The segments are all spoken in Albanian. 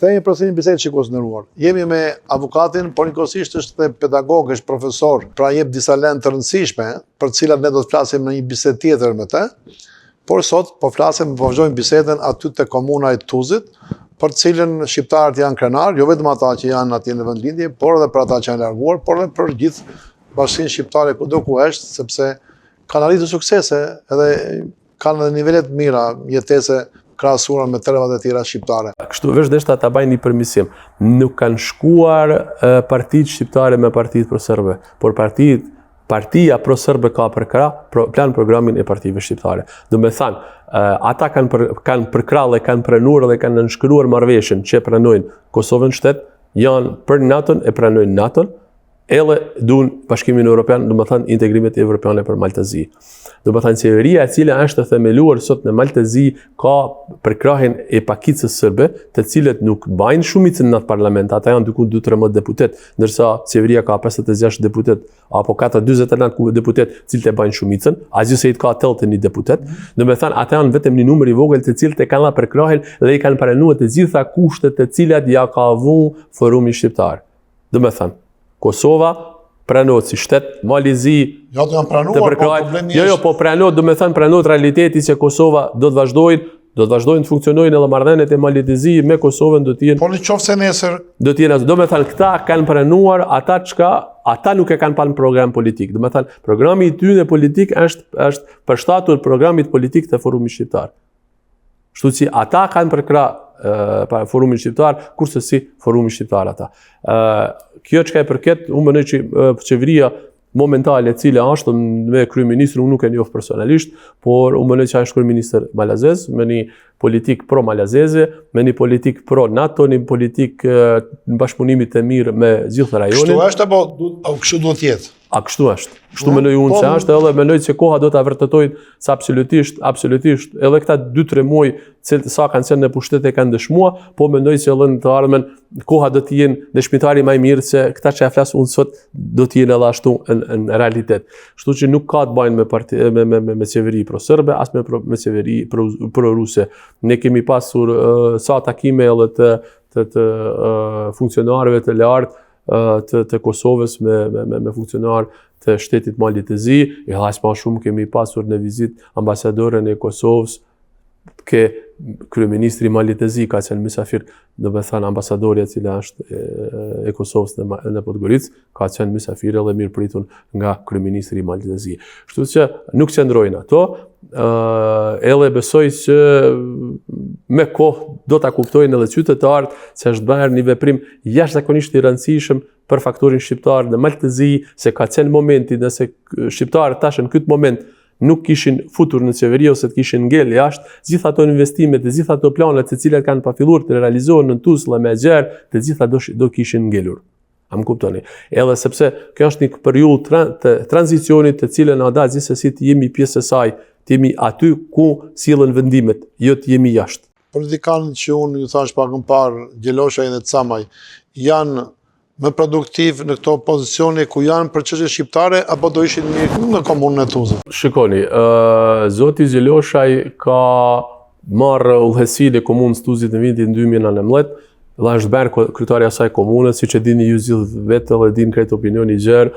Kthehemi procedimit bisedë shikues nderuar. Jemi me avokatin, por njëkohësisht është dhe pedagog, është profesor, pra jep disa lëndë të rëndësishme, për të cilat ne do të flasim në një bisedë tjetër me të. Por sot po flasim, po vazhdojmë bisedën aty te komuna e Tuzit, për të cilën shqiptarët janë krenar, jo vetëm ata që janë atje në vendlindje, por edhe për ata që janë larguar, por edhe për gjithë bashkinë shqiptare kudo ku është, sepse kanë arritur suksese edhe kanë edhe nivele të mira jetese krahasuar me trevat e tjera shqiptare. Kështu vazhdesht ta bëjnë një përmirësim. Nuk kanë shkuar partitë shqiptare me partitë pro-serbe, por partia pro-serbe ka plan programin e partive shqiptare. Do me thanë, ata kanë përkrahë dhe kanë pranuar dhe kanë nënshkruar marrëveshjen që pranojnë Kosovën shtet, janë për NATO-n e pranojnë NATO-n, edhe duan Bashkimin Evropian, do me thënë integrimet evropiane për Maltezi. Do me thënë qeveria e cila është themeluar sot në Maltezi ka përkrahjen e pakicës sërbe, të cilët nuk bajnë shumicën në atë parlament, ata janë diku 2-3 deputet, ndërsa qeveria ka 56 deputet, apo 49 deputet cilët e bajnë shumicën, asgjë se i ka 81 deputet. Do me thënë ata janë vetëm një numër i vogël të cilët e kanë la përkrahjen dhe i kanë pranuar të gjitha kushtet të cilat ja ka vënë Forumi Shqiptar. Do me thënë Kosova pranohet si shtet, Malezi jo të janë pranuar, po problemi është... po pranohet, do me thënë pranohet realiteti që Kosova do të vazhdojnë të funksionojnë edhe marrëdhëniet e Malezi me Kosovën do të jenë. Po në qoftë se nesër do të jenë, do me thënë këta kanë pranuar ata nuk e kanë parë në program politik. Do me thënë programi i tyre politik është përshtatur programit politik të Forumit Shqiptar. Kështu që ata kanë përkrahë Forumin Shqiptar, kurse si Forumi Shqiptar ata. Kjo çka e përket, unë mendoj që qeveria momentale e cila është me kryeministrin, unë nuk e njoh personalisht, por unë mendoj që është kryeminist malazez, me një politik pro-malazeze, me një politik pro-NATO, një politik në bashkëpunimit të mirë me gjithë rajonin. Kështu është apo kështu duhet të jetë? A kështu është. Kështu mendoj unë se është, edhe mendoj se koha do ta vërtetojë se absolutisht edhe këta 2-3 muaj sa kanë qenë në pushtet e kanë dëshmuar, po mendoj se edhe në të ardhmen koha do të jenë dëshmitari më i mirë se këta që flas unë sot do të jenë edhe ashtu në realitet. Kështu që nuk ka të bëjnë me qeveri pro-serbe, as me qeveri pro-ruse. Ne kemi pasur sa takime edhe të funksionarëve të lartë të Kosovës me funksionar të shtetit Maltezi, e aq më shumë kemi pasur në vizitë ambasadoren e Kosovës, ke kryeministri Maltezi ka qenë mysafir, do të thënë ambasadorja e cila është e Kosovës në Podgoricë, ka qenë mysafir edhe mirëpritur nga kryeministri Maltezi. Kështu që nuk qëndrojnë ato, edhe besoj që me kohë do ta kuptojnë edhe qytetarët se është bërë një veprim jashtëzakonisht i rëndësishëm për faktorin shqiptar në Maltezi, se ka qenë momenti nëse shqiptarët tash në këtë moment nuk kishin futur në qeveri ose të kishin ngel jashtë, gjithë ato investimet, të gjithë ato planet të cilat kanë pafilluar të realizohen në Tuzla me Gjerë, të gjitha do kishin ngelur. A më kuptoni? Edhe sepse kjo është një periudhë të tranzicionit të cilën na dha gjithsesi të jemi pjesë e saj, të jemi aty ku sillen vendimet, jo të jemi jashtë. Politikanët që unë ju thash pak më parë, Gjeloshaj dhe Camaj, janë më produktiv në këto pozicione ku janë për çështje shqiptare apo do ishin mirë në komunën e Tuzit? Shikoni, zoti Gjeloshaj ka marrë udhëhesinë e komunës Tuzit në vitin 2019, dhe është bërë kryetari i asaj komune, siç e dini ju gjithë vetë dhe dini krejt opinioni i gjerë,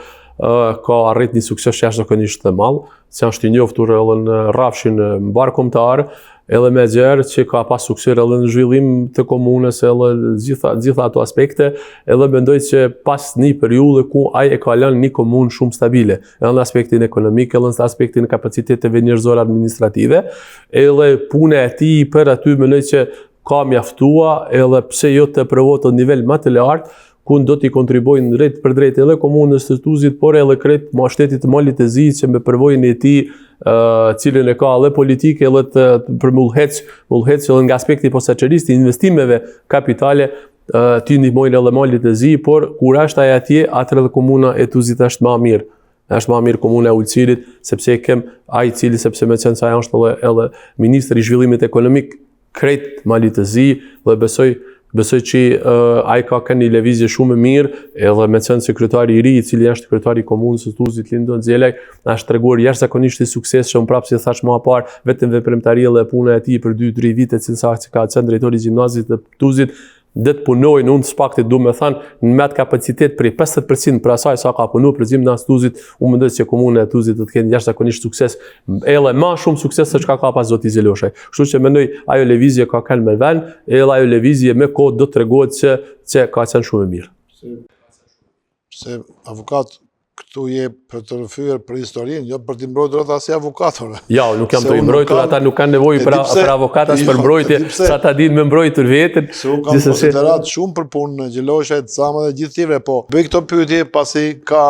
ka arrit një sukses jashtëzakonisht të madh, që është i njoftur edhe në rrafshin mbarkombëtar, edhe me Gjerë që ka pas sukses edhe në zhvillim të komunës, edhe gjitha ato aspekte, edhe mendoj që pas një periudhe ku ai e ka lënë një komunë shumë stabile, edhe në aspektin ekonomik, edhe në aspektin e kapaciteteve njerëzore administrative, edhe puna e tij për aty mendoj që ka mjaftua, edhe pse jo të provohet në nivel më të lartë, ku do t'i kontribuojnë drejt për drejt edhe komunës së Tuzit, por edhe krejt shtetit të Maltezi që me përvojën e tij, cilën e ka edhe politike, edhe për mullhec edhe nga aspekti posaçërisë të investimeve kapitale, t'i ndihmojnë edhe Maltezi, por kur është ai atje, atëherë edhe komuna e Tuzit është më mirë. Është më mirë komuna e Ulcirit, sepse kem ai i cili sepse me qenë se ai është edhe ministri i zhvillimit ekonomik krejt Maltezi, dhe besoj që ai ka kënë një lëvizje shumë e mirë, edhe me qenë sekretari i ri, i cili është kryetari i komunës së Tuzit, Lindon Xhelaj, është treguar jashtëzakonisht i suksesshëm, prapë si thash më parë, vetëm veprimtaria dhe puna e tij për 2-3 vite, cilësa që ka qenë drejtori i gjimnazit të Tuzit, dhe të punojnë, unë s'pakti du me thënë, në met kapacitet prej 50% për asaj sa ka punu për gjimnaz Tuzit, unë mendoj që komuna e Tuzit do të ketë jashtëzakonisht sukses, edhe më shumë sukses se çka ka pas zoti Zeloshaj. Kështu që mendoj ajo lëvizje ka kanë me vend, edhe ajo lëvizje me kohë do të tregohet që ka qenë shumë e mirë. Se avokat këtu je për të rrëfyer për historinë, jo për të mbrojtur ata si avokator. Ja, nuk jam të mbrojtur, ata nuk kanë nevojë për avokatas për mbrojtje, sa ta dinë me mbrojtur veten. Se unë kam konsiderat shumë për punën e Gjeloshajt, Sama dhe gjithë tjerëve, po bëj këto pyetje pasi ka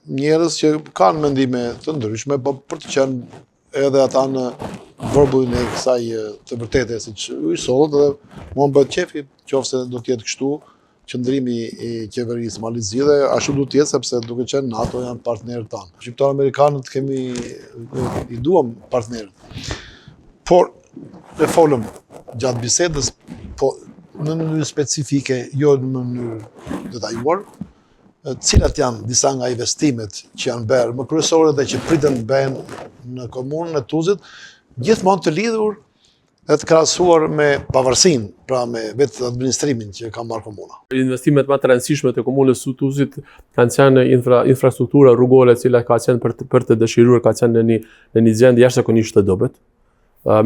njerëz që kanë mendime të ndryshme, po për të qenë edhe ata në vorbullin e kësaj të vërtete, siç u sollet, dhe mua më bëhet qefi qofse do të jetë kështu. Qëndrimi i qeverisë Mali Zgjidhe, ashtu duhet të jetë sepse duke qenë NATO janë partnerët tanë. Shqiptarë amerikanët i duam partnerët. Por, e folëm gjatë bisedës, po në mënyrë specifike, jo në mënyrë detajuar, cilat janë disa nga investimet që janë bërë më kryesore dhe që pritën bëhen në komunën e Tuzit, gjithmonë të lidhur dhe të krahasuar me pavarësinë, pra me vetë administrimin që ka marrë komuna. Investimet më të rëndësishme të komunës së Tuzit kanë qenë infrastruktura rrugore, e cila ka qenë për të dëshiruar, ka qenë në një gjendje jashtëzakonisht të dobët.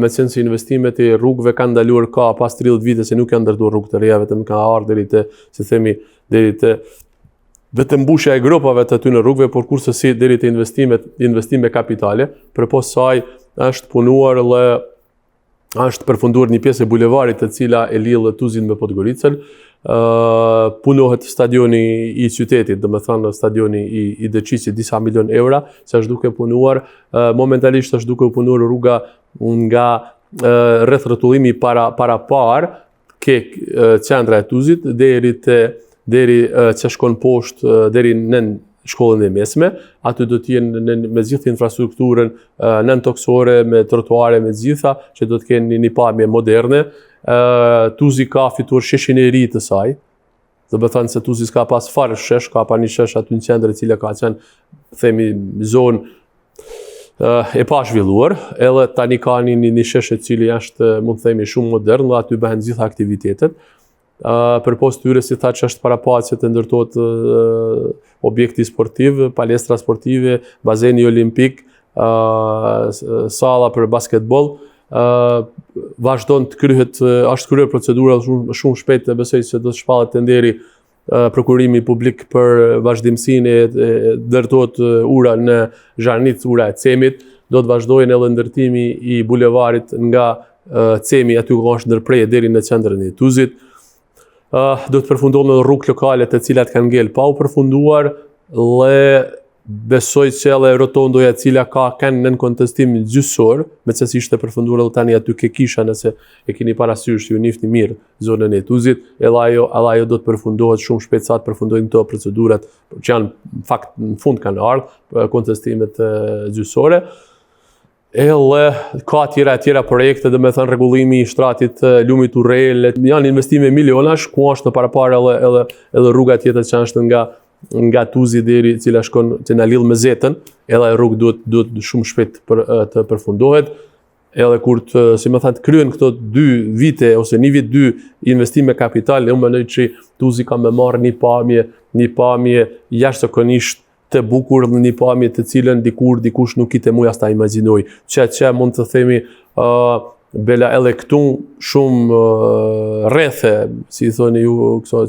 Me qenë se investimet e rrugëve kanë ndaluar ka pas 30 vite se nuk janë ndërtuar rrugë të reja, vetëm kanë ardhur deri të mbushja e grupave të aty në rrugëve, por kurse si deri të investime kapitale, përpos saj është punuar është përfunduar një pjesë e bulevarit e cila e lidh Tuzin me Podgoricën, punohet stadioni i qytetit, do të thënë stadioni i Deçisit, disa milion eura, që është duke punuar, momentalisht është duke punuar rruga nga rreth rrotullimi para ke qendra e Tuzit deri që shkon poshtë deri në shkollën e mesme, aty do të jenë me gjithë infrastrukturën nën toksore, me trotuare, me gjitha, që do të kenë një pamje moderne. Tuzi ka fituar sheshin e ri të saj, do të thënë se Tuzi s'ka pas fare shesh, ka pa një shesh aty në qendër e cila ka qenë, themi, zonë e pa zhvilluar, edhe tani ka një shesh e cili është, mund të themi, shumë modern, dhe aty bëhen gjitha aktivitetet. Përpos tyre, si tha që është para pacje të ndërtohet objekti sportiv, palestra sportive, bazeni olimpik, sala për basketbol, vazhdon të kryhet, është kryer procedura shumë shpejt, dhe besoj se do të shpallet të nderi prokurimi publik për vazhdimsinë e ndërtohet ura në Zharnic, ura e Cemit, do të vazhdojnë edhe ndërtimi i bulevarit nga Cemi, aty ku është ndërprerje deri në qendrën e Tuzit. Do të përfundohen edhe rrugë lokale të cilat kanë ngel pa u përfunduar, dhe besoj që edhe rotondoja e cila kanë nën kontestim gjyqësor, me se si ishte përfunduar edhe tani aty ke kisha, nëse e keni parasysh, ju njihni mirë zonën e Tuzit, edhe ajo do të përfundohet shumë shpejt sa të përfundojnë këto procedurat që janë në fakt në fund kanë ardhur kontestimet gjyqësore. Edhe ka tjera projekte, dhe me thënë rregullimi i shtratit Lumit Urrel, janë investime milionash, ku është në parapare edhe rruga tjetër që është nga Tuzi deri cila shkon që na lidh me Zetën, edhe rrugë duhet shumë shpejt të përfundohet. Edhe kur si më thënë, kryen këto 2 vite ose 1 vit 2 investime kapitale, unë mendoj që Tuzi ka me marrë një pamje jashtëzakonisht të bukur, në një pamje të cilën dikush nuk i të muj as ta imagjinoj. Që mund të themi bela edhe këtu shumë rrethe, si thoni ju,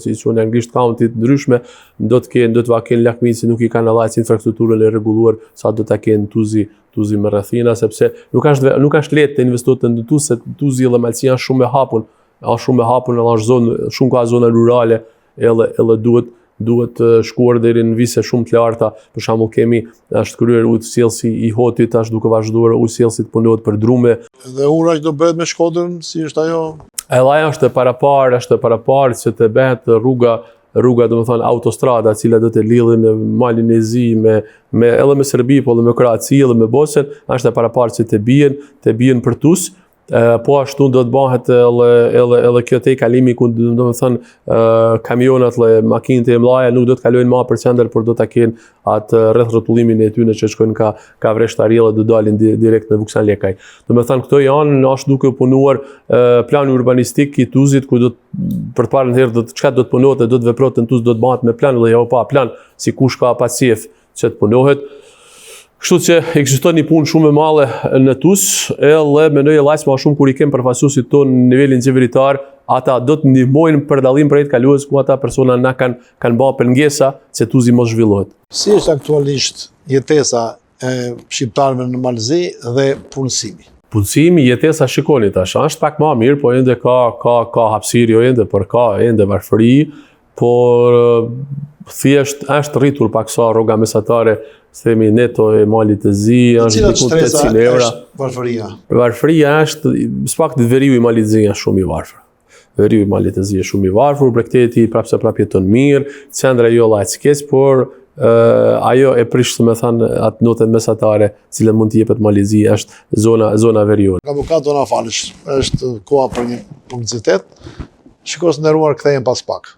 si që në anglisht county të ndryshme, do të kenë lakminë si nuk i kanë allajt infrastrukturën e rregulluar sa do ta kenë Tuzi me rrethina, sepse nuk është lehtë të investohet në Tuz, se Tuzi dhe Malësia janë shumë e hapun, edhe është zonë, shumë ka zona rurale, edhe duhet shkuar deri në vise shumë të larta. Për shembull kemi është kryer ujësjellsi i Hotit, është duke vazhduar ujësjellsi të punohet për drume. Dhe ura që do bëhet me Shkodrën, si është ajo? Edhe ajo është para parë që të bëhet rruga domethënë autostrada, e cila do të lidhin në Malin e Zi edhe me Serbi, po edhe me Kroaci, edhe me Bosnjë, është para parë që të bien për Tuz. po ashtu do të bëhet edhe kjo te kalimi ku do të thënë kamionat dhe makinat e mëdha nuk do të kalojnë më për qendër, por do ta kenë atë rreth rrotullimin e tyre që shkojnë ka Vreshtaria dhe do dalin direkt në Vuksan Lekaj. Do të thënë këto janë është duke punuar plani urbanistik i Tuzit ku do për të parën herë çka do të punohet dhe do të veprohet në Tuz do të bëhet me plan dhe jo pa plan, si kush ka pacjef që të punohet. Kështu që ekziston një punë shumë e madhe në Tuz, edhe mendoj lajs më shumë kur i kem përfaqësuesit tonë në nivelin qeveritar, ata do të ndihmojnë për dallim prej kalues ku ata persona na kanë bërë pengesa që Tuzi mos zhvillohet. Si është aktualisht jetesa e shqiptarëve në Malzi dhe punësimi? Punësimi, jetesa shikoni tash, është pak më mirë, po ende ka hapësirë, jo ende, por ka ende varfëri, por thjesht është rritur pak sa rroga mesatare, themi neto e malit të zi, është diku 800 euro. Varfëria? Varfëria është, s'pakt veriu i malit të zi është shumë i varfër. Veriu i malit të zi është shumë i varfër, Bregdeti prapse jeton mirë, qendra jo lajt keq, por ajo e prish me thënë atë notën mesatare, cilën mund të jepet malit të zi, është zona veriore. Avokat do na falësh, është koha për një publicitet. Shikos nderuar, kthehemi pas pak.